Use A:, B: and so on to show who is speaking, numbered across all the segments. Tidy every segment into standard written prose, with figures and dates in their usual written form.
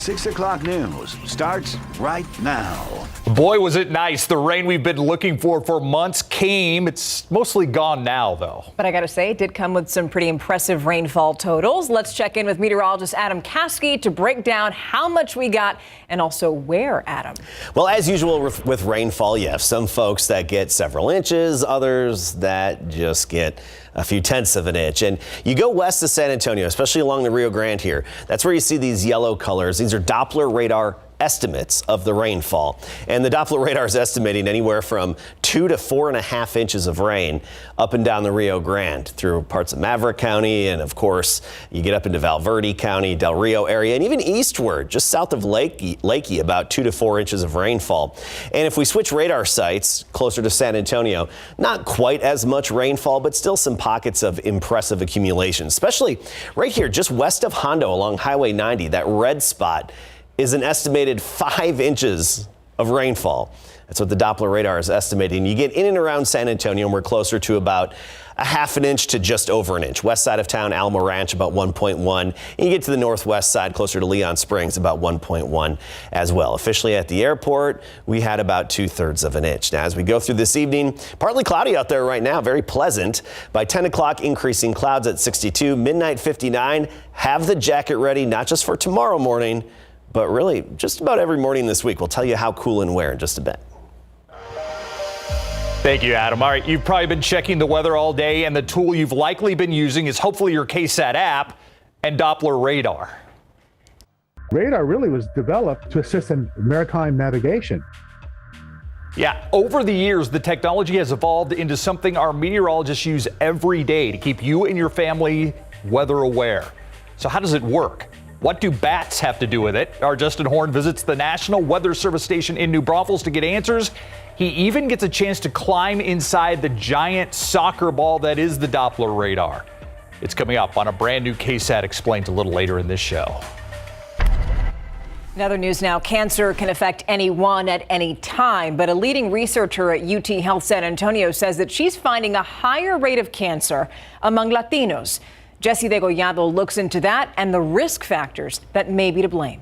A: 6 o'clock news starts right now.
B: Boy, was it nice. The rain we've been looking for months came. It's mostly gone now, though.
C: But I got to say, it did come with some pretty impressive rainfall totals. Let's check in with meteorologist Adam Caskey to break down how much we got and also where, Adam.
D: Well, as usual with rainfall, you have some folks that get several inches, others that just get a few tenths of an inch. And you go west of San Antonio, especially along the Rio Grande here, that's where you see these yellow colors. These are Doppler Radar estimates of the rainfall. And the Doppler Radar is estimating anywhere from 2 to 4.5 inches of rain up and down the Rio Grande through parts of Maverick County. And of course, you get up into Valverde County, Del Rio area, and even eastward, just south of Lakey, about 2 to 4 inches of rainfall. And if we switch radar sites closer to San Antonio, not quite as much rainfall, but still some pockets of impressive accumulation, especially right here, just west of Hondo along Highway 90, that red spot is an estimated 5 inches of rainfall. That's what the Doppler Radar is estimating. You get in and around San Antonio, and we're closer to about a half an inch to just over an inch. West side of town, Alamo Ranch, about 1.1. And you get to the northwest side, closer to Leon Springs, about 1.1 as well. Officially at the airport, we had about 2/3 of an inch. Now, as we go through this evening, partly cloudy out there right now, very pleasant. By 10 o'clock, increasing clouds at 62, midnight 59. Have the jacket ready, not just for tomorrow morning, but really just about every morning this week. We'll tell you how cool and where in just a bit.
B: Thank you, Adam. All right, you've probably been checking the weather all day, and the tool you've likely been using is hopefully your Ksat app and Doppler Radar.
E: Radar really was developed to assist in maritime navigation.
B: Yeah, over the years, the technology has evolved into something our meteorologists use every day to keep you and your family weather aware. So how does it work? What do bats have to do with it? Our Justin Horn visits the National Weather Service station in New Braunfels to get answers. He even gets a chance to climb inside the giant soccer ball that is the Doppler Radar. It's coming up on a brand new Ksat Explained a little later in this show.
C: In other news now, cancer can affect anyone at any time, but a leading researcher at UT Health San Antonio says that she's finding a higher rate of cancer among Latinos. Jesse Degollado looks into that and the risk factors that may be to blame.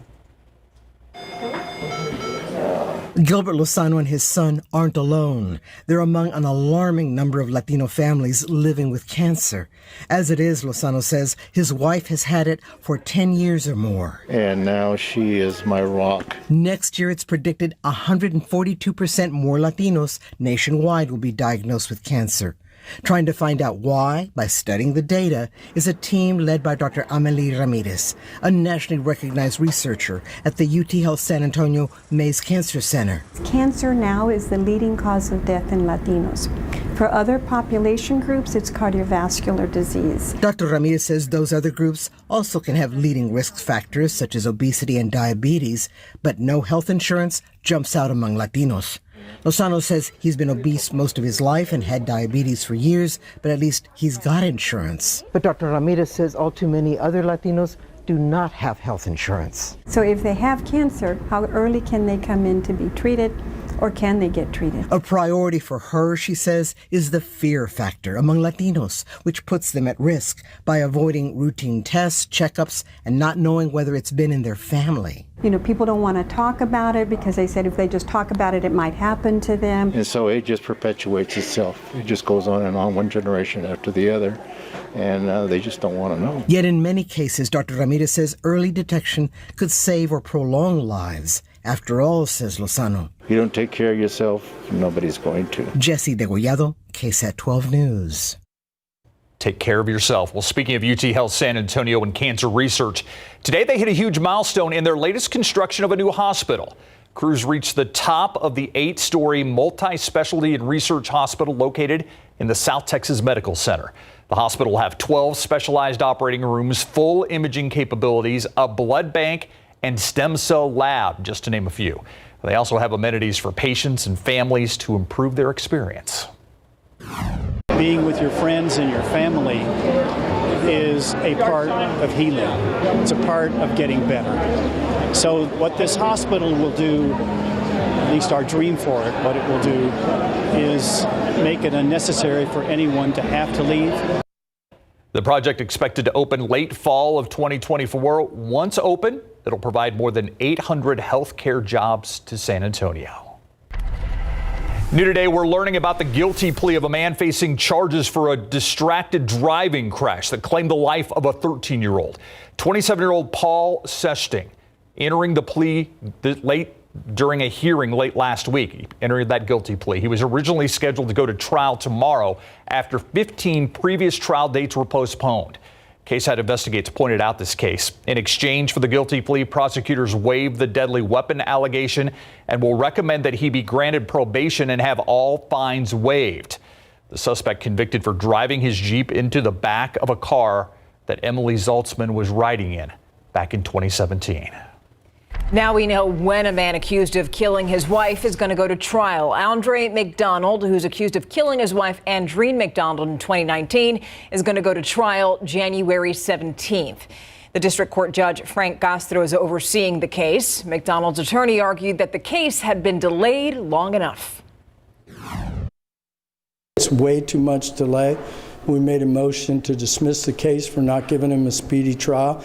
F: Gilbert Lozano and his son aren't alone. They're among an alarming number of Latino families living with cancer. As it is, Lozano says, his wife has had it for 10 years or more.
G: And now she is my rock.
F: Next year, it's predicted 142% more Latinos nationwide will be diagnosed with cancer. Trying to find out why, by studying the data, is a team led by Dr. Amelie Ramirez, a nationally recognized researcher at the UT Health San Antonio Mays Cancer Center.
H: Cancer now is the leading cause of death in Latinos. For other population groups, it's cardiovascular disease.
F: Dr. Ramirez says those other groups also can have leading risk factors such as obesity and diabetes, but no health insurance jumps out among Latinos. Lozano says he's been obese most of his life and had diabetes for years, but at least he's got insurance. But Dr. Ramirez says all too many other Latinos do not have health insurance.
H: So if they have cancer, how early can they come in to be treated, or can they get treated?
F: A priority for her, she says, is the fear factor among Latinos, which puts them at risk by avoiding routine tests, checkups, and not knowing whether it's been in their family.
H: You know, people don't want to talk about it because they said if they just talk about it, it might happen to them.
G: And so it just perpetuates itself. It just goes on and on, one generation after the other. And they just don't want to know.
F: Yet in many cases, Dr. Ramirez says early detection could save or prolong lives. After all, says Lozano,
G: you don't take care of yourself, nobody's going to.
F: Jesse Degollado, Ksat 12 News.
B: Take care of yourself. Well, speaking of UT Health San Antonio and cancer research, today they hit a huge milestone in their latest construction of a new hospital. Crews reached the top of the 8-story multi-specialty and research hospital located in the South Texas Medical Center. The hospital will have 12 specialized operating rooms, full imaging capabilities, a blood bank, and stem cell lab, just to name a few. They also have amenities for patients and families to improve their experience.
I: Being with your friends and your family is a part of healing. It's a part of getting better. So what this hospital will do, at least our dream for it, what it will do is make it unnecessary for anyone to have to leave.
B: The project expected to open late fall of 2024. Once open, it'll provide more than 800 healthcare jobs to San Antonio. New today, we're learning about the guilty plea of a man facing charges for a distracted driving crash that claimed the life of a 13-year-old. 27-year-old Paul Sesting entering the plea during a hearing late last week. He entered that guilty plea. He was originally scheduled to go to trial tomorrow after 15 previous trial dates were postponed. Ksat Investigates pointed out this case. In exchange for the guilty plea, prosecutors waived the deadly weapon allegation and will recommend that he be granted probation and have all fines waived. The suspect convicted for driving his Jeep into the back of a car that Emily Zaltzman was riding in back in 2017.
C: Now we know when a man accused of killing his wife is going to go to trial. Andre McDonald, who's accused of killing his wife, Andreen McDonald, in 2019, is going to go to trial January 17th. The district court judge, Frank Castro, is overseeing the case. McDonald's attorney argued that the case had been delayed long enough.
J: It's way too much delay. We made a motion to dismiss the case for not giving him a speedy trial.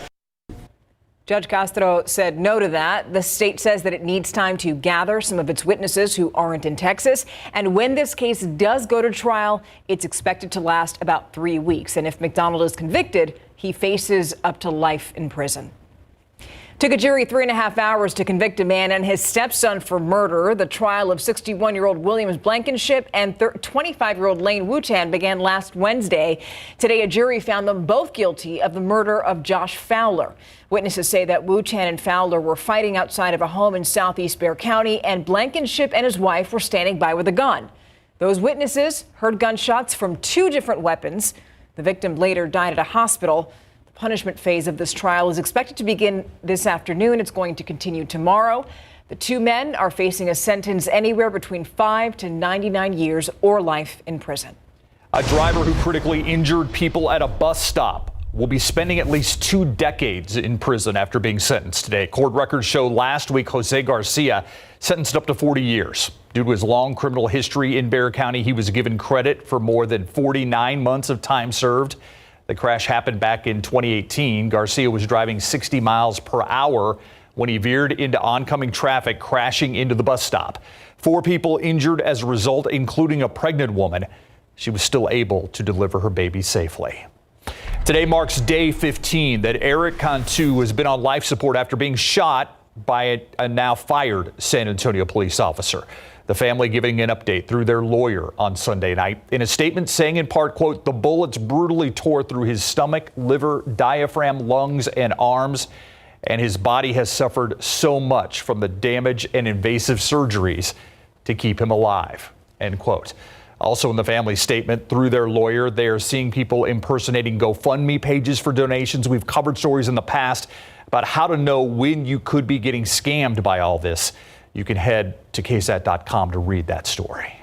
C: Judge Castro said no to that. The state says that it needs time to gather some of its witnesses who aren't in Texas. And when this case does go to trial, it's expected to last about 3 weeks. And if McDonald is convicted, he faces up to life in prison. Took a jury 3.5 hours to convict a man and his stepson for murder. The trial of 61-year-old Williams Blankenship and 25-year-old Lane Wutan began last Wednesday. Today, a jury found them both guilty of the murder of Josh Fowler. Witnesses say that Wutan and Fowler were fighting outside of a home in southeast Bexar County, and Blankenship and his wife were standing by with a gun. Those witnesses heard gunshots from 2 different weapons. The victim later died at a hospital. Punishment phase of this trial is expected to begin this afternoon. It's going to continue tomorrow. The 2 men are facing a sentence anywhere between 5 to 99 years or life in prison.
B: A driver who critically injured people at a bus stop will be spending at least 2 decades in prison after being sentenced today. Court records show last week Jose Garcia sentenced up to 40 years. Due to his long criminal history in Bexar County, he was given credit for more than 49 months of time served. The crash happened back in 2018. Garcia was driving 60 miles per hour when he veered into oncoming traffic, crashing into the bus stop. 4 people injured as a result, including a pregnant woman. She was still able to deliver her baby safely. Today marks day 15 that Eric Cantu has been on life support after being shot by a now fired San Antonio police officer. The family giving an update through their lawyer on Sunday night in a statement saying in part, quote, "The bullets brutally tore through his stomach, liver, diaphragm, lungs, and arms, and his body has suffered so much from the damage and invasive surgeries to keep him alive," end quote. Also in the family statement through their lawyer, they are seeing people impersonating GoFundMe pages for donations. We've covered stories in the past about how to know when you could be getting scammed by all this. You can head to ksat.com to read that story.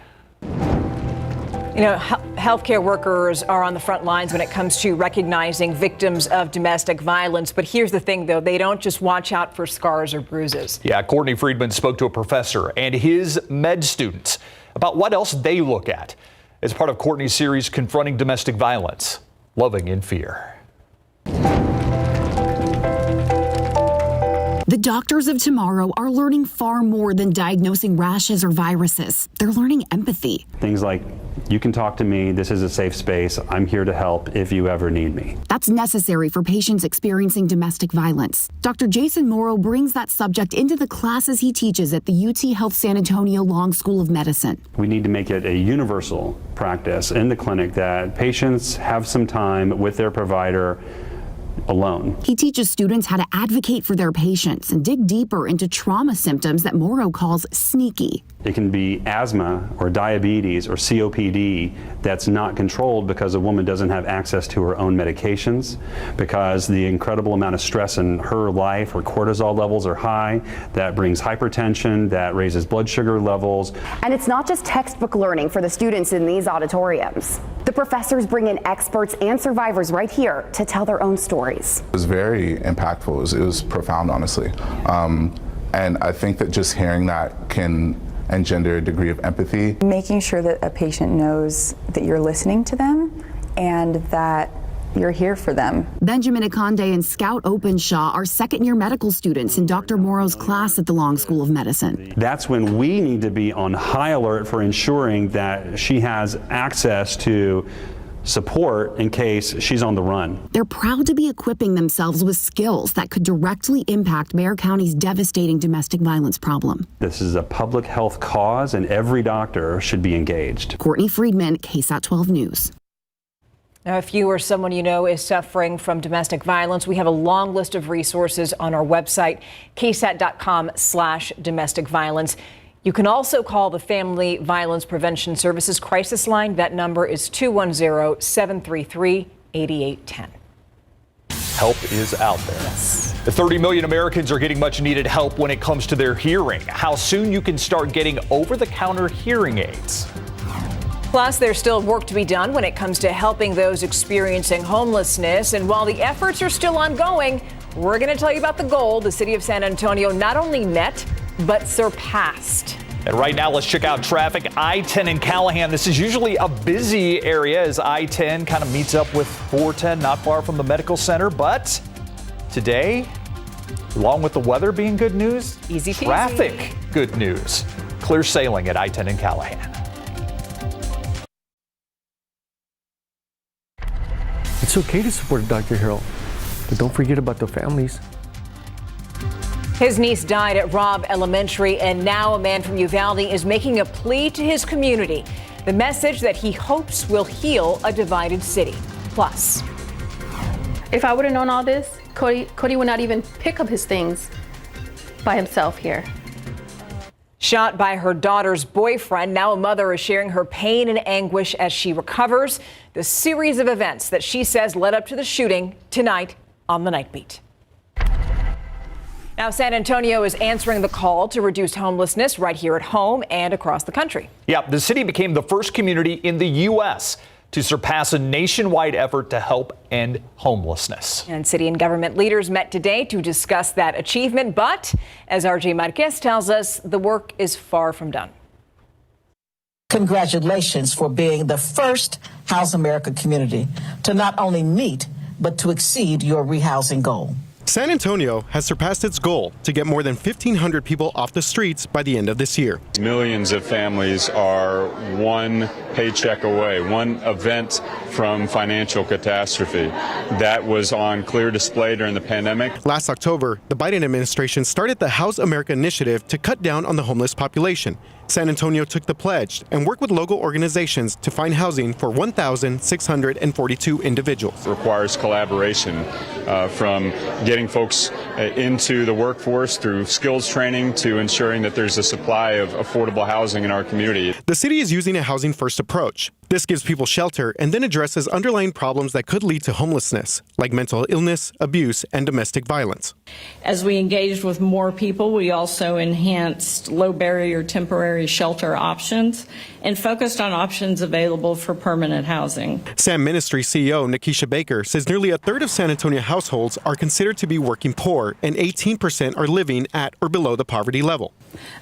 C: You know, healthcare workers are on the front lines when it comes to recognizing victims of domestic violence. But here's the thing, though. They don't just watch out for scars or bruises.
B: Yeah, Courtney Friedman spoke to a professor and his med students about what else they look at as part of Courtney's series, Confronting Domestic Violence, Loving in Fear.
K: The doctors of tomorrow are learning far more than diagnosing rashes or viruses. They're learning empathy.
L: Things like, you can talk to me, this is a safe space, I'm here to help if you ever need me.
K: That's necessary for patients experiencing domestic violence. Dr. Jason Morrow brings that subject into the classes he teaches at the UT Health San Antonio Long School of Medicine.
L: We need to make it a universal practice in the clinic that patients have some time with their provider alone.
K: He teaches students how to advocate for their patients and dig deeper into trauma symptoms that Morrow calls sneaky.
L: It can be asthma or diabetes or COPD that's not controlled because a woman doesn't have access to her own medications, because the incredible amount of stress in her life, her cortisol levels are high, that brings hypertension, that raises blood sugar levels.
M: And it's not just textbook learning for the students in these auditoriums. The professors bring in experts and survivors right here to tell their own stories.
N: It was very impactful. It was profound, honestly. And I think that just hearing that can engender a degree of empathy.
O: Making sure that a patient knows that you're listening to them and that you're here for them.
K: Benjamin Akonde and Scout Openshaw are second-year medical students in Dr. Morrow's class at the Long School of Medicine.
L: That's when we need to be on high alert for ensuring that she has access to support in case she's on the run.
K: They're proud to be equipping themselves with skills that could directly impact Bexar County's devastating domestic violence problem.
L: This is a public health cause, and every doctor should be engaged.
K: Courtney Friedman, Ksat 12 News.
C: Now, if you or someone you know is suffering from domestic violence, we have a long list of resources on our website, ksat.com/domestic violence. You can also call the Family Violence Prevention Services crisis line. That number is 210-733-8810.
B: Help is out there.
C: Yes.
B: The 30 million Americans are getting much needed help when it comes to their hearing. How soon you can start getting over-the-counter hearing aids.
C: Plus, there's still work to be done when it comes to helping those experiencing homelessness. And while the efforts are still ongoing, we're going to tell you about the goal the city of San Antonio not only met, but surpassed.
B: And right now, let's check out traffic. I-10 in Callahan. This is usually a busy area as I-10 kind of meets up with 410, not far from the medical center. But today, along with the weather being good news,
C: easy peasy.
B: Traffic good news. Clear sailing at I-10 in Callahan.
P: It's okay to support Dr. Harold, but don't forget about the families.
C: His niece died at Robb Elementary, and now a man from Uvalde is making a plea to his community. The message that he hopes will heal a divided city. Plus,
Q: if I would have known all this, Cody would not even pick up his things by himself here.
C: Shot by her daughter's boyfriend, now a mother is sharing her pain and anguish as she recovers. The series of events that she says led up to the shooting tonight on the Night Beat. Now, San Antonio is answering the call to reduce homelessness right here at home and across the country.
B: Yeah, the city became the first community in the U.S. to surpass a nationwide effort to help end homelessness.
C: And city and government leaders met today to discuss that achievement. But as RJ Marquez tells us, the work is far from done.
R: Congratulations for being the first House America community to not only meet, but to exceed your rehousing goal.
S: San Antonio has surpassed its goal to get more than 1,500 people off the streets by the end of this year.
T: Millions of families are one paycheck away, one event from financial catastrophe. That was on clear display during the pandemic.
S: Last October, the Biden administration started the House America initiative to cut down on the homeless population. San Antonio took the pledge and worked with local organizations to find housing for 1,642 individuals.
T: It requires collaboration from getting folks into the workforce through skills training to ensuring that there's a supply of affordable housing in our community.
S: The city is using a housing-first approach. This gives people shelter and then addresses underlying problems that could lead to homelessness, like mental illness, abuse, and domestic violence.
U: As we engaged with more people, we also enhanced low-barrier temporary shelter options and focused on options available for permanent housing.
S: Sam Ministry CEO Nikisha Baker says nearly a third of San Antonio households are considered to be working poor, and 18% are living at or below the poverty level.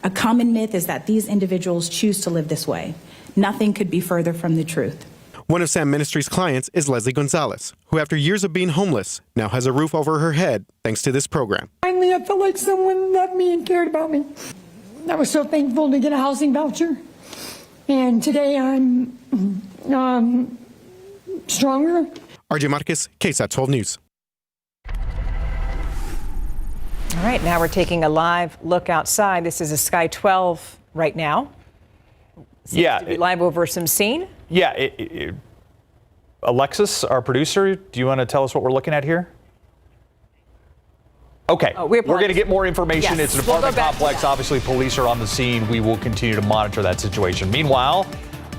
V: A common myth is that these individuals choose to live this way. Nothing could be further from the truth.
S: One of Sam Ministry's clients is Leslie Gonzalez, who after years of being homeless now has a roof over her head thanks to this program.
W: Finally, I felt like someone loved me and cared about me. I was so thankful to get a housing voucher. And today I'm stronger.
S: RJ Marquez, Ksat 12 News.
C: All right, now we're taking a live look outside. This is a Sky 12 right now.
B: Seems to be
C: live over some scene.
B: Yeah. Alexis, our producer, do you want to tell us what we're looking at here? Okay, we're going to get more information.
C: Yes.
B: It's an apartment complex. Obviously, police are on the scene. We will continue to monitor that situation. Meanwhile,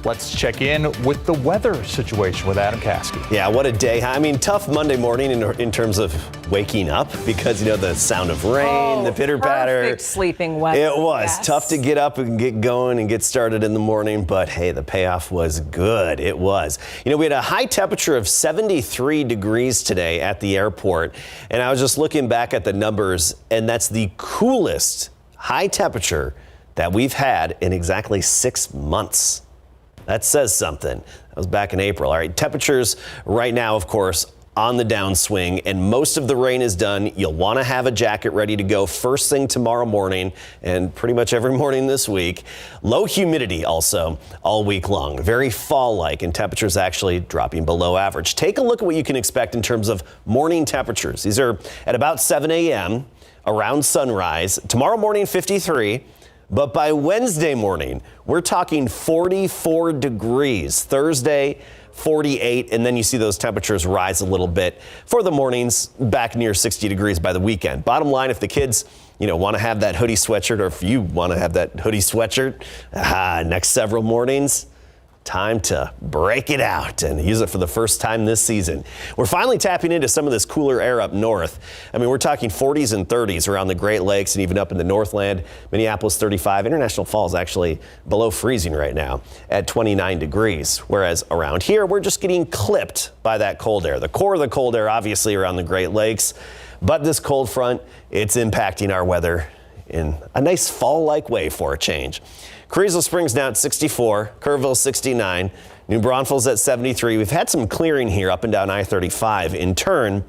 B: let's check in with the weather situation with Adam Caskey.
D: Yeah, what a day. I mean, tough Monday morning in terms of waking up because, the sound of rain, the pitter-patter.
C: Perfect sleeping weather.
D: It was
C: yes.
D: tough to get up and get going and get started in the morning, but hey, the payoff was good. It was. We had a high temperature of 73 degrees today at the airport, and I was just looking back at the numbers, and that's the coolest high temperature that we've had in exactly 6 months. That says something. That was back in April. All right, temperatures right now, of course, on the downswing, and most of the rain is done. You'll want to have a jacket ready to go first thing tomorrow morning and pretty much every morning this week. Low humidity also all week long. Very fall-like, and temperatures actually dropping below average. Take a look at what you can expect in terms of morning temperatures. These are at about 7 a.m. around sunrise. Tomorrow morning, 53. But by Wednesday morning, we're talking 44 degrees. Thursday, 48, and then you see those temperatures rise a little bit for the mornings, back near 60 degrees by the weekend. Bottom line, if the kids, want to have that hoodie sweatshirt, or if you want to have that hoodie sweatshirt, next several mornings, time to break it out and use it for the first time this season. We're finally tapping into some of this cooler air up north. I mean, we're talking 40s and 30s around the Great Lakes and even up in the Northland. Minneapolis 35. International Falls actually below freezing right now at 29 degrees. Whereas around here, we're just getting clipped by that cold air. The core of the cold air, obviously, around the Great Lakes. But this cold front, it's impacting our weather in a nice fall-like way for a change. Carrizo Springs now at 64, Kerrville 69, New Braunfels at 73. We've had some clearing here up and down I-35. In turn,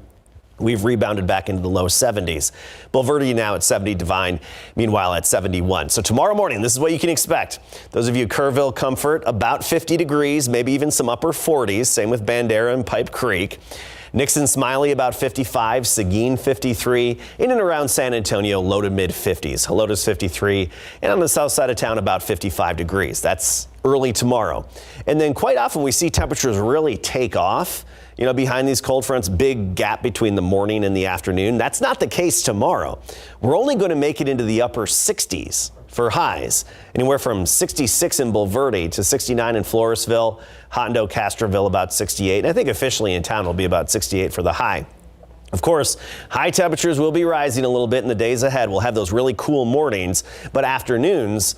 D: we've rebounded back into the low 70s. Bulverde now at 70, Divine, meanwhile at 71. So tomorrow morning, this is what you can expect. Those of you Kerrville, Comfort, about 50 degrees, maybe even some upper 40s. Same with Bandera and Pipe Creek. Nixon Smiley about 55, Seguin 53, in and around San Antonio, low to mid 50s. Helotes 53, and on the south side of town about 55 degrees. That's early tomorrow. And then quite often we see temperatures really take off. Behind these cold fronts, big gap between the morning and the afternoon. That's not the case tomorrow. We're only going to make it into the upper 60s for highs, anywhere from 66 in Bulverde to 69 in Floresville, Hondo, Castroville about 68. And I think officially in town will be about 68 for the high. Of course, high temperatures will be rising a little bit in the days ahead. We'll have those really cool mornings, but afternoons,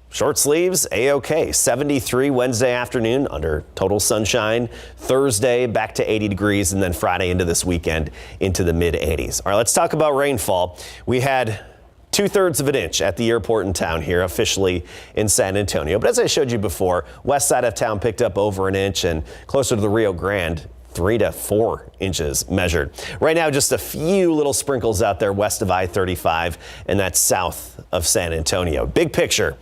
D: short sleeves, A-OK. 73 Wednesday afternoon under total sunshine. Thursday back to 80 degrees, and then Friday into this weekend into the mid 80s. All right, let's talk about rainfall. We had 2/3 of an inch at the airport in town here, officially in San Antonio. But as I showed you before, west side of town picked up over an inch, and closer to the Rio Grande, 3 to 4 inches measured. Right now, just a few little sprinkles out there west of I-35, and that's south of San Antonio. Big picture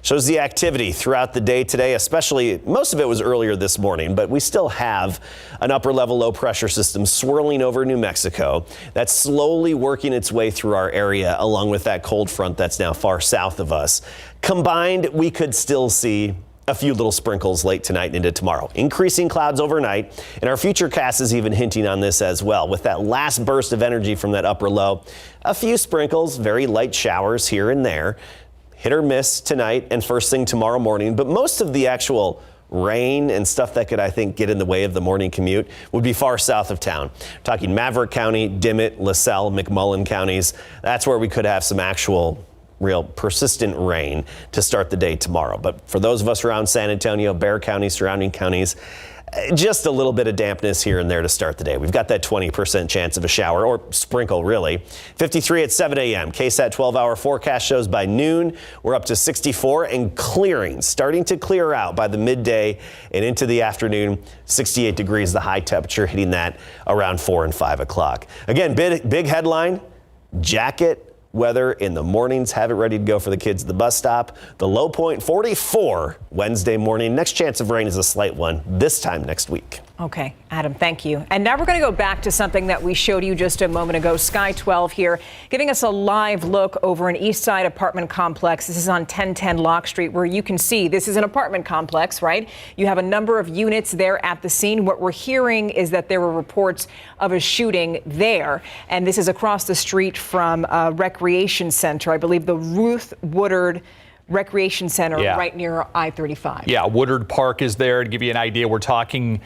D: shows the activity throughout the day today, especially most of it was earlier this morning, but we still have an upper level low pressure system swirling over New Mexico that's slowly working its way through our area, along with that cold front that's now far south of us. Combined, we could still see a few little sprinkles late tonight and into tomorrow. Increasing clouds overnight, and our futurecast is even hinting on this as well. With that last burst of energy from that upper low, a few sprinkles, very light showers here and there. Hit or miss tonight and first thing tomorrow morning, but most of the actual rain and stuff that could, I think, get in the way of the morning commute would be far south of town. We're talking Maverick County, Dimmitt, LaSalle, McMullen counties. That's where we could have some actual real persistent rain to start the day tomorrow. But for those of us around San Antonio, Bexar County, surrounding counties, just a little bit of dampness here and there to start the day. We've got that 20% chance of a shower, or sprinkle really. 53 at 7 a.m. Ksat 12-hour forecast shows by noon we're up to 64 and clearing, starting to clear out by the midday and into the afternoon. 68 degrees the high temperature, hitting that around 4 and 5 o'clock. Again, big headline, jacket weather in the mornings. Have it ready to go for the kids at the bus stop. The low point 44 Wednesday morning. Next chance of rain is a slight one this time next week.
C: Okay, Adam, thank you. And now we're going to go back to something that we showed you just a moment ago. Sky 12 here, giving us a live look over an east side apartment complex. This is on 1010 Locke Street, where you can see this is an apartment complex, right? You have a number of units there at the scene. What we're hearing is that there were reports of a shooting there. And this is across the street from a recreation center. I believe the Ruth Woodard Recreation Center right near I-35.
B: Yeah, Woodard Park is there. To give you an idea, we're talking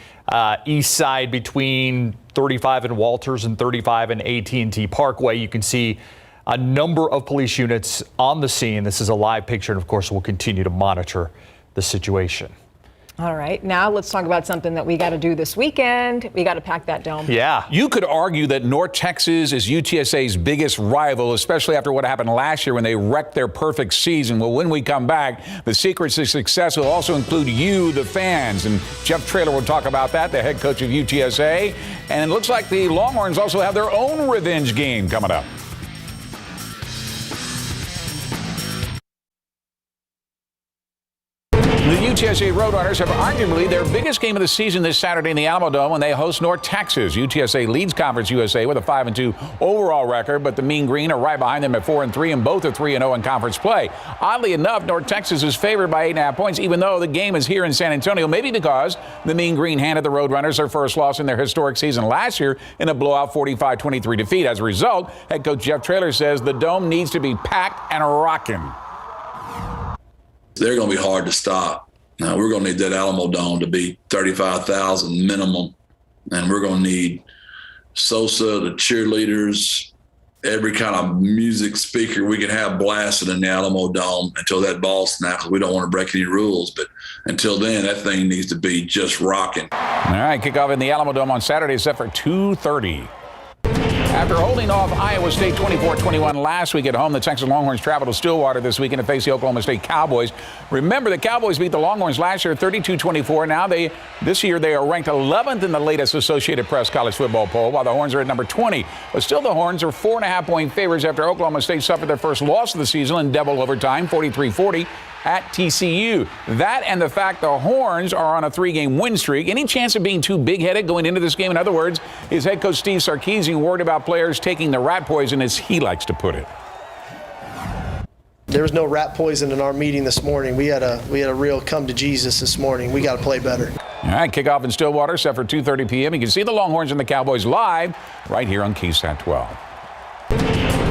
B: east side between 35 and Walters and 35 and AT&T Parkway. You can see a number of police units on the scene. This is a live picture, and of course, we'll continue to monitor the situation.
C: All right, now let's talk about something that we got to do this weekend. We got to pack that dome.
A: Yeah. You could argue that North Texas is UTSA's biggest rival, especially after what happened last year when they wrecked their perfect season. Well, when we come back, the secrets to success will also include you, the fans. And Jeff Traylor will talk about that, the head coach of UTSA. And it looks like the Longhorns also have their own revenge game coming up. The UTSA Roadrunners have arguably their biggest game of the season this Saturday in the Alamo Dome when they host North Texas. UTSA leads Conference USA with a 5-2 overall record, but the Mean Green are right behind them at 4-3, and both are 3-0 in conference play. Oddly enough, North Texas is favored by 8.5 points, even though the game is here in San Antonio, maybe because the Mean Green handed the Roadrunners their first loss in their historic season last year in a blowout 45-23 defeat. As a result, head coach Jeff Traylor says the Dome needs to be packed and rocking.
E: They're going to be hard to stop. Now, we're going to need that Alamo Dome to be 35,000 minimum, and we're going to need Sosa, the cheerleaders, every kind of music speaker we can have blasted in the Alamo Dome until that ball snaps. We don't want to break any rules, but until then, that thing needs to be just rocking.
A: All right, kickoff in the Alamo Dome on Saturday set for 2:30. After holding off Iowa State 24-21 last week at home, the Texas Longhorns travel to Stillwater this weekend to face the Oklahoma State Cowboys. Remember, the Cowboys beat the Longhorns last year 32-24. Now this year they are ranked 11th in the latest Associated Press college football poll, while the Horns are at number 20. But still, the Horns are 4.5-point favorites after Oklahoma State suffered their first loss of the season in double overtime, 43-40. At TCU. That and the fact the Horns are on a 3-game win streak. Any chance of being too big-headed going into this game? In other words, is head coach Steve Sarkisian worried about players taking the rat poison, as he likes to put it?
O: There was no rat poison in our meeting this morning. We had a real come to Jesus this morning. We got to play better.
A: All right, kickoff in Stillwater set for 2:30 p.m. You can see the Longhorns and the Cowboys live right here on Ksat 12.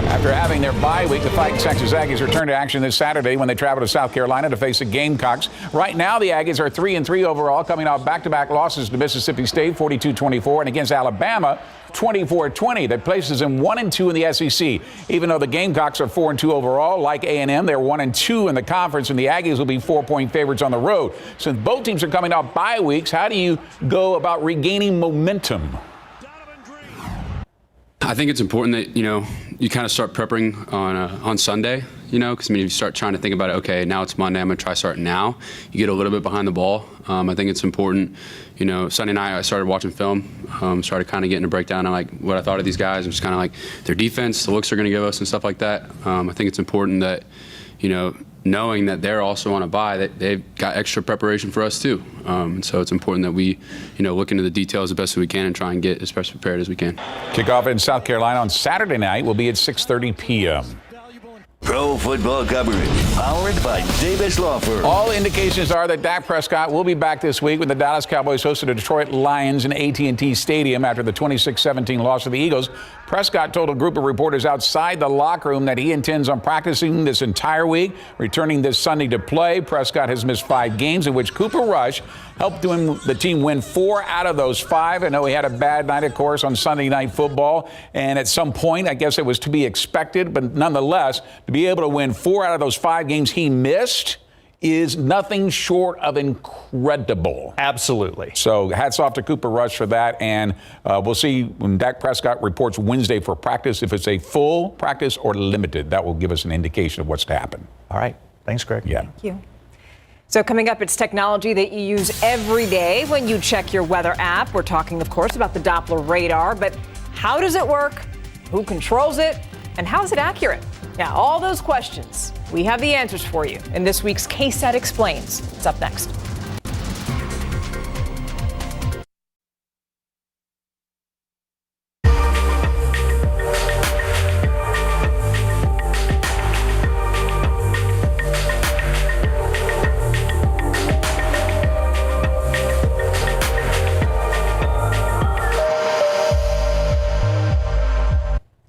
A: After having their bye week, the Fighting Texas Aggies return to action this Saturday when they travel to South Carolina to face the Gamecocks. Right now, the Aggies are 3-3 overall, coming off back-to-back losses to Mississippi State, 42-24, and against Alabama, 24-20. That places them 1-2 in the SEC. Even though the Gamecocks are 4-2 overall, like A&M, they're 1-2 in the conference, and the Aggies will be 4-point favorites on the road. Since both teams are coming off bye weeks, how do you go about regaining momentum?
X: I think it's important that, you kind of start prepping on Sunday, because if you start trying to think about it, okay, now it's Monday, I'm going to try starting now. You get a little bit behind the ball. I think it's important. Sunday night I started watching film, started kind of getting a breakdown on like what I thought of these guys, and just kind of like their defense, the looks they're going to give us and stuff like that. I think it's important that, knowing that they're also on a bye, that they've got extra preparation for us too. And so it's important that we, look into the details the best as we can and try and get as best prepared as we can.
A: Kickoff in South Carolina on Saturday night will be at 6:30 p.m.
Y: Pro football coverage, powered by Davis Law Firm.
A: All indications are that Dak Prescott will be back this week when the Dallas Cowboys hosted the Detroit Lions in AT&T Stadium after the 26-17 loss to the Eagles. Prescott told a group of reporters outside the locker room that he intends on practicing this entire week, returning this Sunday to play. Prescott has missed 5 games in which Cooper Rush helped the team win 4 out of those 5. I know he had a bad night, of course, on Sunday Night Football, and at some point, I guess it was to be expected, but nonetheless, to be able to win 4 out of those 5 games he missed is nothing short of incredible.
B: Absolutely.
A: So hats off to Cooper Rush for that, and we'll see when Dak Prescott reports Wednesday for practice, if it's a full practice or limited. That will give us an indication of what's to happen.
B: All right. Thanks, Greg.
A: Yeah.
C: Thank you. So coming up, it's technology that you use every day when you check your weather app. We're talking, of course, about the Doppler Radar, but how does it work? Who controls it? And how is it accurate? Yeah, all those questions. We have the answers for you in this week's Ksat Explains. It's up next.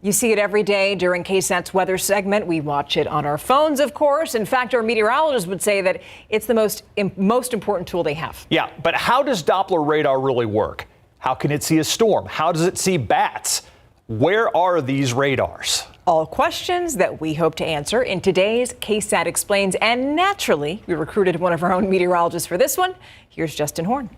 C: You see it every day during Ksat's weather segment. We watch it on our phones, of course. In fact, our meteorologists would say that it's the most important tool they have.
B: Yeah, but how does Doppler radar really work? How can it see a storm? How does it see bats? Where are these radars?
C: All questions that we hope to answer in today's Ksat Explains. And naturally, we recruited one of our own meteorologists for this one. Here's Justin Horn.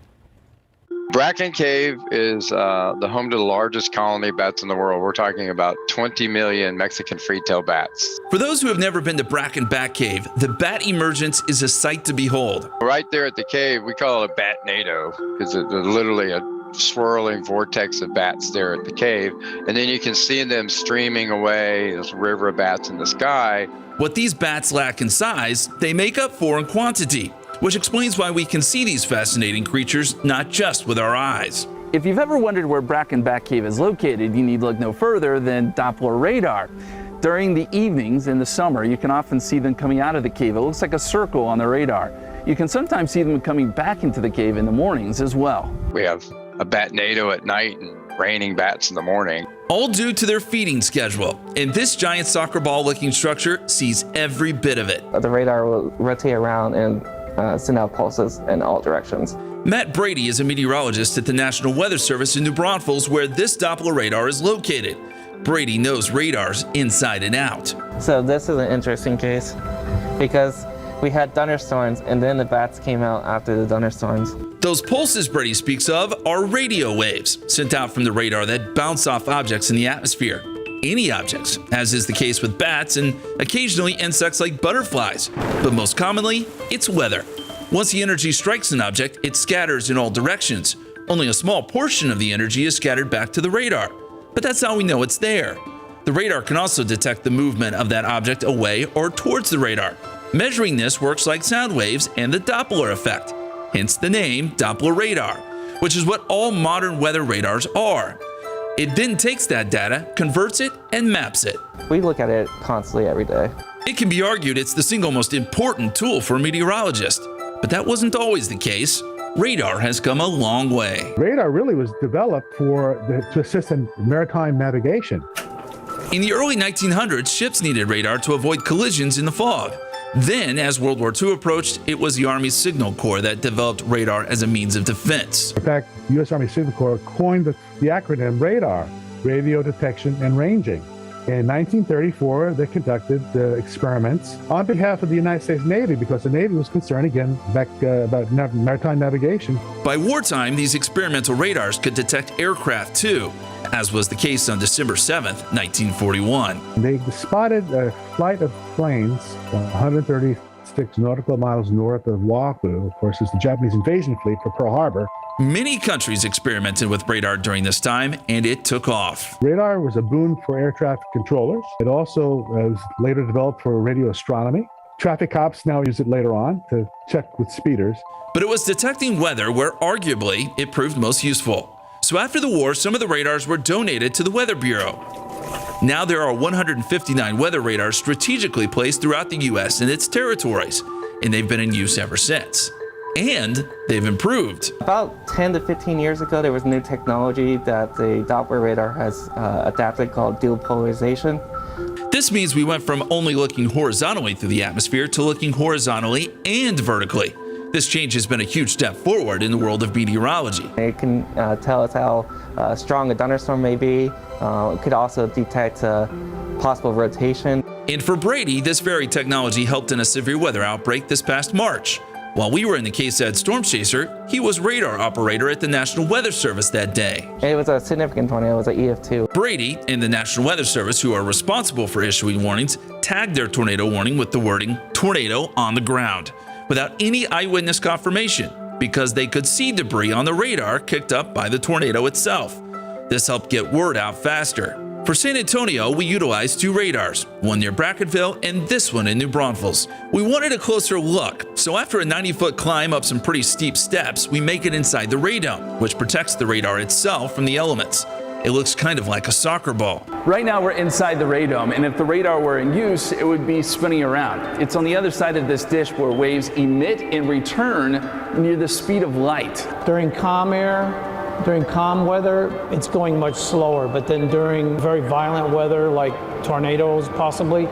F: Bracken Cave is the home to the largest colony of bats in the world. We're talking about 20 million Mexican free-tailed bats.
G: For those who have never been to Bracken Bat Cave, the bat emergence is a sight to behold.
F: Right there at the cave, we call it a bat-nado because it's literally a swirling vortex of bats there at the cave. And then you can see them streaming away, this river of bats in the sky.
G: What these bats lack in size, they make up for in quantity, which explains why we can see these fascinating creatures not just with our eyes.
H: If you've ever wondered where Bracken Bat Cave is located, you need look no further than Doppler Radar. During the evenings in the summer, you can often see them coming out of the cave. It looks like a circle on the radar. You can sometimes see them coming back into the cave in the mornings as well.
F: We have a bat-nado at night and raining bats in the morning.
G: All due to their feeding schedule. And this giant soccer ball looking structure sees every bit of it.
I: The radar will rotate around and send out pulses in all directions.
G: Matt Brady is a meteorologist at the National Weather Service in New Braunfels, where this Doppler radar is located. Brady knows radars inside and out.
I: So this is an interesting case because we had thunderstorms and then the bats came out after the thunderstorms.
G: Those pulses Brady speaks of are radio waves sent out from the radar that bounce off objects in the atmosphere. Any objects, as is the case with bats and occasionally insects like butterflies. But most commonly, it's weather. Once the energy strikes an object, it scatters in all directions. Only a small portion of the energy is scattered back to the radar. But that's how we know it's there. The radar can also detect the movement of that object away or towards the radar. Measuring this works like sound waves and the Doppler effect. Hence the name Doppler Radar, which is what all modern weather radars are. It then takes that data, converts it, and maps it.
I: We look at it constantly every day.
G: It can be argued it's the single most important tool for a meteorologist, but that wasn't always the case. Radar has come a long way.
J: Radar really was developed to assist in maritime navigation.
G: In the early 1900s, ships needed radar to avoid collisions in the fog. Then, as World War II approached, it was the Army Signal Corps that developed radar as a means of defense.
J: In fact, the U.S. Army Signal Corps coined the acronym RADAR, Radio Detection and Ranging. In 1934, they conducted experiments on behalf of the United States Navy because the Navy was concerned, again, back about maritime navigation.
G: By wartime, these experimental radars could detect aircraft too, as was the case on December 7th, 1941.
J: They spotted a flight of planes 136 nautical miles north of Oahu. Of course, it's the Japanese invasion fleet for Pearl Harbor.
G: Many countries experimented with radar during this time, and it took off.
J: Radar was a boon for air traffic controllers. It also was later developed for radio astronomy. Traffic cops now use it later on to check with speeders.
G: But it was detecting weather where arguably it proved most useful. So after the war, some of the radars were donated to the Weather Bureau. Now there are 159 weather radars strategically placed throughout the U.S. and its territories, and they've been in use ever since. And they've improved.
I: About 10 to 15 years ago, there was new technology that the Doppler radar has adapted called dual polarization.
G: This means we went from only looking horizontally through the atmosphere to looking horizontally and vertically. This change has been a huge step forward in the world of meteorology.
I: It can tell us how strong a thunderstorm may be. It could also detect possible rotation.
G: And for Brady, this very technology helped in a severe weather outbreak this past March. While we were in the Ksat Storm Chaser, he was radar operator at the National Weather Service that day.
I: It was a significant tornado. It was an EF2.
G: Brady and the National Weather Service, who are responsible for issuing warnings, tagged their tornado warning with the wording "tornado on the ground," without any eyewitness confirmation, because they could see debris on the radar kicked up by the tornado itself. This helped get word out faster. For San Antonio, we utilized two radars, one near Brackenville and this one in New Braunfels. We wanted a closer look, so after a 90-foot climb up some pretty steep steps, we make it inside the radome, which protects the radar itself from the elements. It looks kind of like a soccer ball.
H: Right now we're inside the radome, and if the radar were in use, it would be spinning around. It's on the other side of this dish where waves emit and return near the speed of light.
Z: During calm air, during calm weather, it's going much slower, but then during very violent weather, like tornadoes possibly,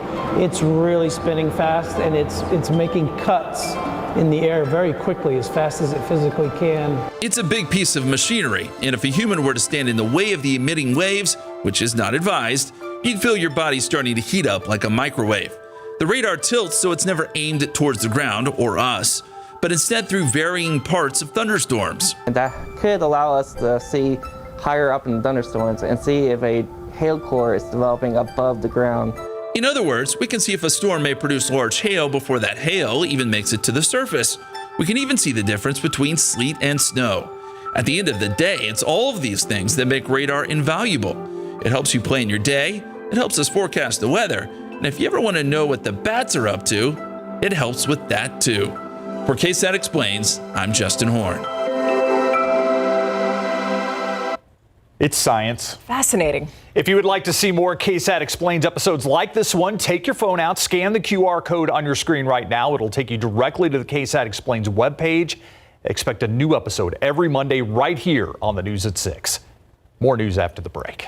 Z: it's really spinning fast, and it's making cuts in the air very quickly, as fast as it physically can.
G: It's a big piece of machinery, and if a human were to stand in the way of the emitting waves, which is not advised, you'd feel your body starting to heat up like a microwave. The radar tilts so it's never aimed towards the ground or us, but instead through varying parts of thunderstorms.
I: And that could allow us to see higher up in the thunderstorms and see if a hail core is developing above the ground.
G: In other words, we can see if a storm may produce large hail before that hail even makes it to the surface. We can even see the difference between sleet and snow. At the end of the day, it's all of these things that make radar invaluable. It helps you plan your day, it helps us forecast the weather, and if you ever want to know what the bats are up to, it helps with that too. For Ksat Explains, I'm Justin Horn.
B: It's science.
C: Fascinating.
B: If you would like to see more Ksat Explains episodes like this one, take your phone out, scan the QR code on your screen right now. It'll take you directly to the Ksat Explains webpage. Expect a new episode every Monday right here on the News at 6. More news after the break.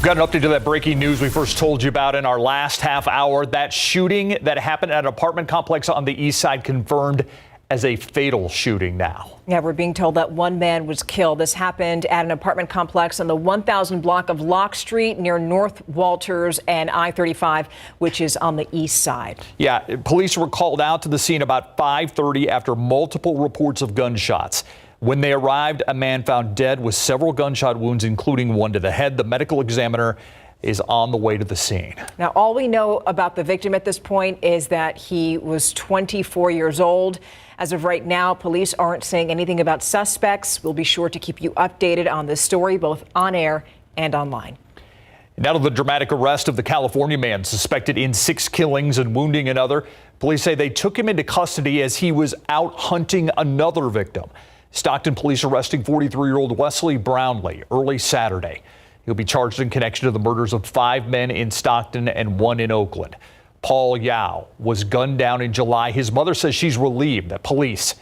B: Got an update to that breaking news we first told you about in our last half hour. That shooting that happened at an apartment complex on the east side confirmed as a fatal shooting now.
C: Yeah, we're being told that one man was killed. This happened at an apartment complex on the 1000 block of Locke Street near North Walters and I-35, which is on the east side.
B: Yeah, police were called out to the scene about 5:30 after multiple reports of gunshots. When they arrived, a man found dead with several gunshot wounds, including one to the head. The medical examiner is on the way to the scene.
C: Now, all we know about the victim at this point is that he was 24 years old. As of right now, police aren't saying anything about suspects. We'll be sure to keep you updated on this story, both on air and online.
B: Now to the dramatic arrest of the California man suspected in 6 killings and wounding another. Police say they took him into custody as he was out hunting another victim. Stockton police arresting 43-year-old Wesley Brownlee early Saturday. He'll be charged in connection to the murders of 5 men in Stockton and 1 in Oakland. Paul Yao was gunned down in July. His mother says she's relieved that police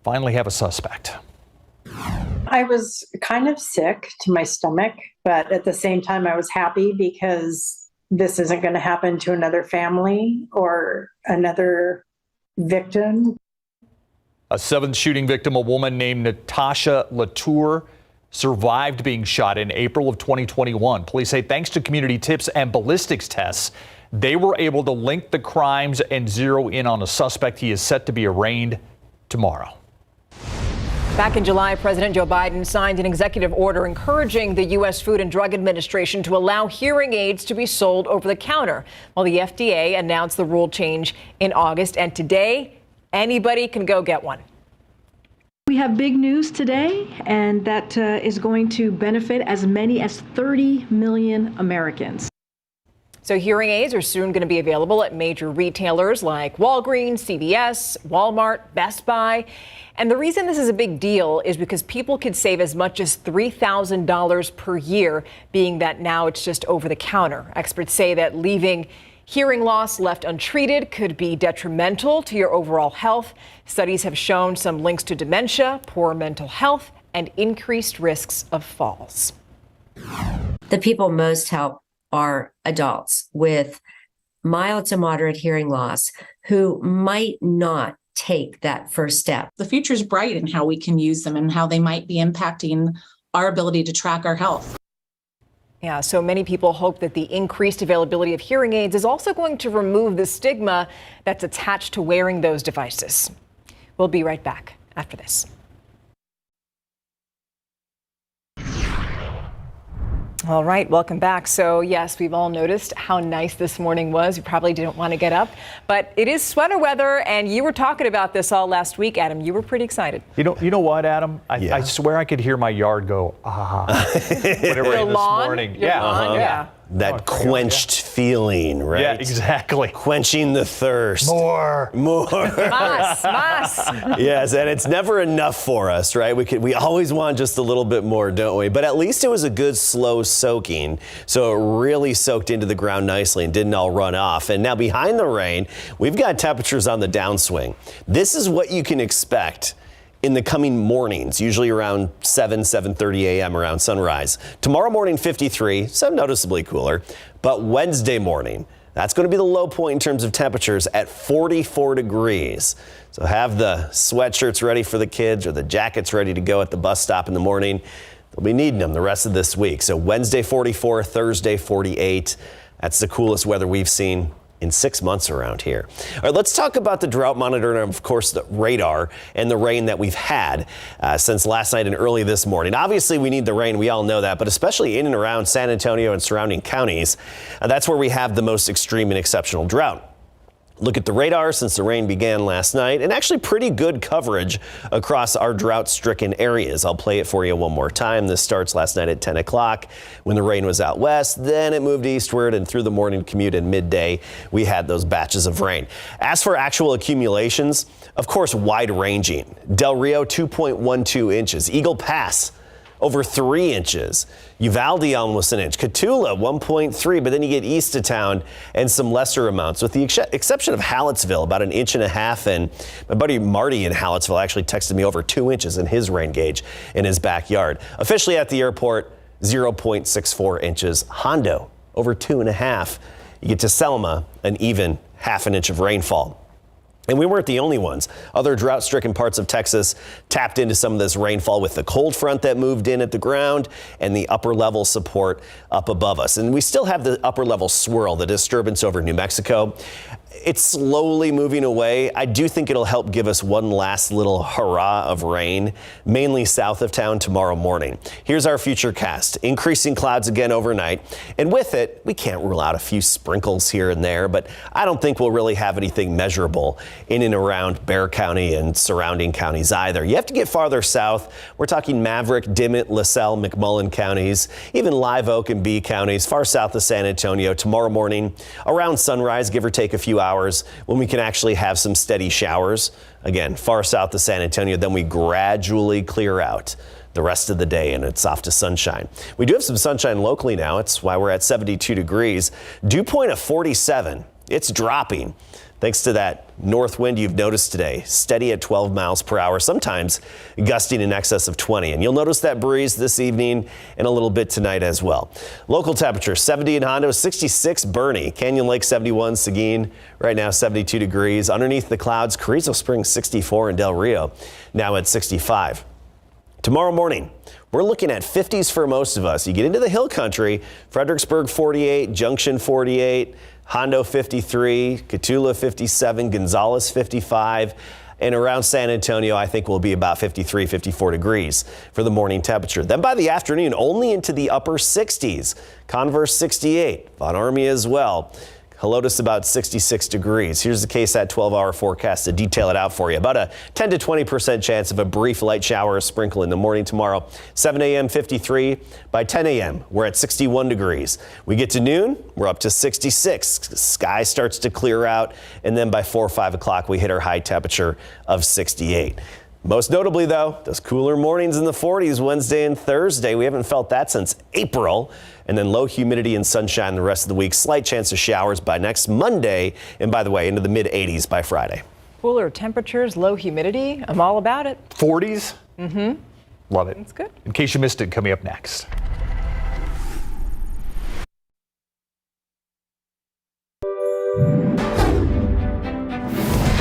B: finally have a suspect.
K: I was kind of sick to my stomach, but at the same time, I was happy because this isn't going to happen to another family or another victim.
B: A 7th shooting victim, a woman named Natasha Latour, survived being shot in April of 2021. Police say thanks to community tips and ballistics tests, they were able to link the crimes and zero in on a suspect. He is set to be arraigned tomorrow.
C: Back in July, President Joe Biden signed an executive order encouraging the U.S. Food and Drug Administration to allow hearing aids to be sold over the counter, while the FDA announced the rule change in August. And today, anybody can go get one.
L: We have big news today, and that is going to benefit as many as 30 million Americans.
C: So hearing aids are soon going to be available at major retailers like Walgreens, CVS, Walmart, Best Buy. And the reason this is a big deal is because people could save as much as $3,000 per year, being that now it's just over the counter. Experts say that leaving hearing loss left untreated could be detrimental to your overall health. Studies have shown some links to dementia, poor mental health, and increased risks of falls.
M: The people most helped are adults with mild to moderate hearing loss who might not take that first step.
V: The future is bright in how we can use them and how they might be impacting our ability to track our health.
C: Yeah, so many people hope that the increased availability of hearing aids is also going to remove the stigma that's attached to wearing those devices. We'll be right back after this. All right, welcome back. So yes, we've all noticed how nice this morning was. You probably didn't want to get up, but it is sweater weather, and you were talking about this all last week, Adam. You were pretty excited.
B: You know what, Adam? I swear I could hear my yard go, ah, whatever
C: Your
B: this
C: lawn?
B: morning.
C: Your lawn? Yeah.
D: That quenched feeling, right?
B: Yeah, exactly.
D: Quenching the thirst.
B: More.
C: Mas.
D: Yes, and it's never enough for us, right? We always want just a little bit more, don't we? But at least it was a good slow soaking, so it really soaked into the ground nicely and didn't all run off. And now behind the rain, we've got temperatures on the downswing. This is what you can expect in the coming mornings, usually around 7:30 a.m. around sunrise. Tomorrow morning, 53, so noticeably cooler. But Wednesday morning, that's going to be the low point in terms of temperatures at 44 degrees. So have the sweatshirts ready for the kids or the jackets ready to go at the bus stop in the morning. They'll be needing them the rest of this week. So Wednesday 44, Thursday 48. That's the coolest weather we've seen in 6 months around here. All right, let's talk about the drought monitor and, of course, the radar and the rain that we've had since last night and early this morning. Obviously, we need the rain. We all know that, but especially in and around San Antonio and surrounding counties, that's where we have the most extreme and exceptional drought. Look at the radar since the rain began last night, and actually pretty good coverage across our drought-stricken areas. I'll play it for you one more time. This starts last night at 10 o'clock when the rain was out west. Then it moved eastward, and through the morning commute and midday, we had those batches of rain. As for actual accumulations, of course, wide-ranging. Del Rio, 2.12 inches. Eagle Pass, over 3 inches. Uvalde almost an inch. Cotulla 1.3, but then you get east of town and some lesser amounts, with the exception of Hallettsville, about 1.5 inches. And my buddy Marty in Hallettsville actually texted me over 2 inches in his rain gauge in his backyard. Officially at the airport, 0.64 inches. Hondo over 2.5. You get to Selma, an even 0.5 inch of rainfall. And we weren't the only ones. Other drought-stricken parts of Texas tapped into some of this rainfall with the cold front that moved in at the ground and the upper-level support up above us. And we still have the upper-level swirl, the disturbance over New Mexico. It's slowly moving away. I do think it'll help give us one last little hurrah of rain, mainly south of town tomorrow morning. Here's our future cast. Increasing clouds again overnight. And with it, we can't rule out a few sprinkles here and there, but I don't think we'll really have anything measurable in and around Bexar County and surrounding counties either. You have to get farther south. We're talking Maverick, Dimmitt, LaSalle, McMullen counties, even Live Oak and Bee counties, far south of San Antonio tomorrow morning around sunrise, give or take a few hours, when we can actually have some steady showers. Again, far south of San Antonio, then we gradually clear out the rest of the day and it's off to sunshine. We do have some sunshine locally now. It's why we're at 72 degrees. Dew point of 47. It's dropping thanks to that north wind you've noticed today, steady at 12 miles per hour, sometimes gusting in excess of 20. And you'll notice that breeze this evening and a little bit tonight as well. Local temperature 70 in Hondo, 66 Bernie, Canyon Lake 71, Seguin right now 72 degrees. Underneath the clouds, Carrizo Springs 64 and Del Rio now at 65. Tomorrow morning, we're looking at 50s for most of us. You get into the hill country, Fredericksburg 48, Junction 48, Hondo 53, Cotulla 57, Gonzales 55, and around San Antonio, I think we'll be about 53, 54 degrees for the morning temperature. Then by the afternoon, only into the upper 60s. Converse 68, Von Army as well. Helotes about 66 degrees. Here's the KSAT 12-hour forecast to detail it out for you. About a 10 to 20% chance of a brief light shower or sprinkle in the morning tomorrow. 7 a.m. 53. By 10 a.m. we're at 61 degrees. We get to noon, we're up to 66. Sky starts to clear out, and then by 4 or 5 o'clock we hit our high temperature of 68. Most notably, though, those cooler mornings in the 40s Wednesday and Thursday. We haven't felt that since April. And then low humidity and sunshine the rest of the week. Slight chance of showers by next Monday. And by the way, into the mid 80s by Friday.
C: Cooler temperatures, low humidity. I'm all about it.
B: 40s?
C: Mm-hmm.
B: Love it.
C: That's good.
B: In case you missed it, coming up next.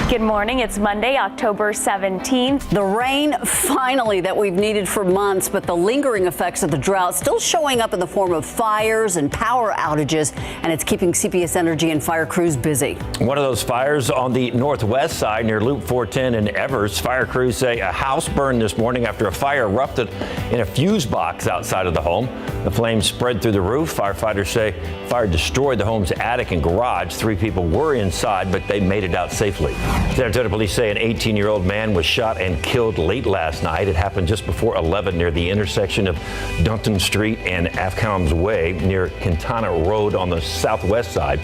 N: Good morning. It's Monday, October 17th.
P: The rain finally that we've needed for months, but the lingering effects of the drought still showing up in the form of fires and power outages, and it's keeping CPS Energy and fire crews busy.
Q: One of those fires on the northwest side near Loop 410 in Evers. Fire crews say a house burned this morning after a fire erupted in a fuse box outside of the home. The flames spread through the roof. Firefighters say fire destroyed the home's attic and garage. 3 people were inside, but they made it out safely. San Antonio police say an 18-year-old man was shot and killed late last night. It happened just before 11 near the intersection of Dunton Street and Afcombs Way near Quintana Road on the southwest side.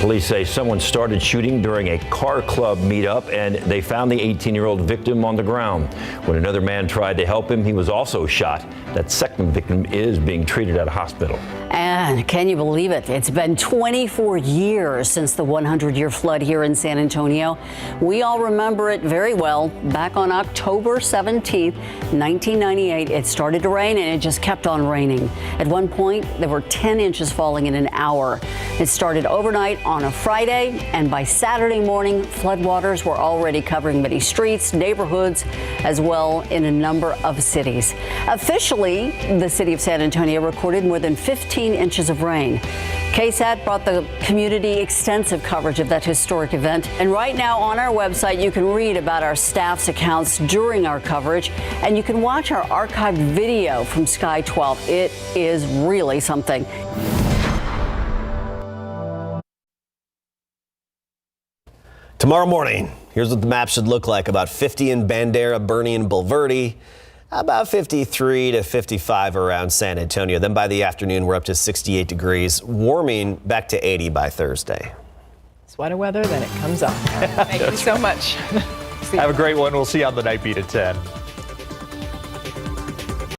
Q: Police say someone started shooting during a car club meetup, and they found the 18-year-old victim on the ground. When another man tried to help him, he was also shot. That second victim is being treated at a hospital.
P: And can you believe it? It's been 24 years since the 100-year flood here in San Antonio. We all remember it very well. Back on October 17th, 1998, it started to rain, and it just kept on raining. At one point, there were 10 inches falling in an hour. It started overnight on a Friday, and by Saturday morning, floodwaters were already covering many streets, neighborhoods, as well in a number of cities. Officially, the city of San Antonio recorded more than 15 inches of rain. Ksat brought the community extensive coverage of that historic event. And right now on our website, you can read about our staff's accounts during our coverage, and you can watch our archived video from Sky 12. It is really something.
D: Tomorrow morning, here's what the map should look like. About 50 in Bandera, Bernie, and Bulverde. About 53 to 55 around San Antonio. Then by the afternoon, we're up to 68 degrees, warming back to 80 by Thursday.
E: Sweater weather, then it comes on. Thank you so much.
B: Have a great one. We'll see you on the Night Beat at 10.